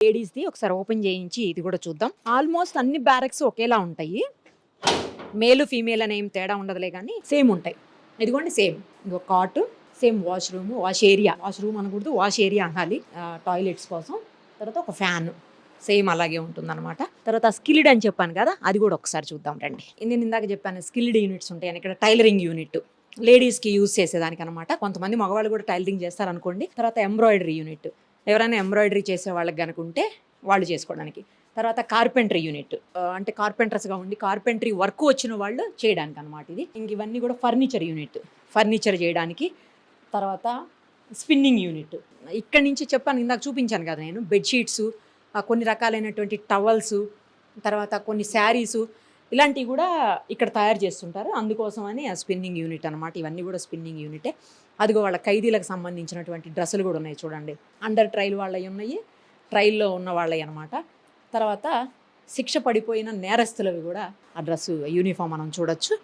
లేడీస్ది ఒకసారి ఓపెన్ చేయించి ఇది కూడా చూద్దాం. ఆల్మోస్ట్ అన్ని బ్యారక్స్ ఒకేలా ఉంటాయి, మేలు ఫీమేల్ అనే ఏం తేడా ఉండదులే కానీ సేమ్ ఉంటాయి. ఇదిగోండి సేమ్, ఇదిగో కాట్, సేమ్ వాష్రూమ్, వాష్రూమ్ అనకూడదు, వాష్ ఏరియా అనాలి, టాయిలెట్స్ కోసం. తర్వాత ఒక ఫ్యాన్ సేమ్ అలాగే ఉంటుందన్నమాట. తర్వాత స్కిల్డ్ అని చెప్పాను కదా, అది కూడా ఒకసారి చూద్దాం రండి. నేను ఇందాక చెప్పాను స్కిల్డ్ యూనిట్స్ ఉంటాయని. ఇక్కడ టైలరింగ్ యూనిట్ లేడీస్కి యూజ్ చేసేదానికి అనమాట. కొంతమంది మగవాళ్ళు కూడా టైలరింగ్ చేస్తారనుకోండి. తర్వాత ఎంబ్రాయిడరీ యూనిట్, ఎవరైనా ఎంబ్రాయిడరీ చేసే వాళ్ళకి కనుకుంటే వాళ్ళు చేసుకోవడానికి. తర్వాత కార్పెంటరీ యూనిట్, అంటే కార్పెంటర్స్గా ఉండి కార్పెంటరీ వర్క్ వచ్చిన వాళ్ళు చేయడానికి అనమాట ఇది. ఇంక ఇవన్నీ కూడా ఫర్నిచర్ యూనిట్, ఫర్నిచర్ చేయడానికి. తర్వాత స్పిన్నింగ్ యూనిట్, ఇక్కడి నుంచి చెప్పాను, ఇందాక చూపించాను కదా నేను, బెడ్షీట్స్, కొన్ని రకాలైనటువంటి టవల్స్, తర్వాత కొన్ని శారీసు, ఇలాంటివి కూడా ఇక్కడ తయారు చేస్తుంటారు. అందుకోసమని ఆ స్పిన్నింగ్ యూనిట్ అనమాట. ఇవన్నీ కూడా స్పిన్నింగ్ యూనిటే. అదిగో వాళ్ళ ఖైదీలకు సంబంధించినటువంటి డ్రెస్సులు కూడా ఉన్నాయి చూడండి. అండర్ ట్రైల్ వాళ్ళవి ఉన్నాయి, ట్రైల్లో ఉన్న వాళ్ళవి అనమాట. తర్వాత శిక్ష పడిపోయిన నేరస్తులవి కూడా ఆ డ్రెస్సు యూనిఫామ్ మనం చూడొచ్చు.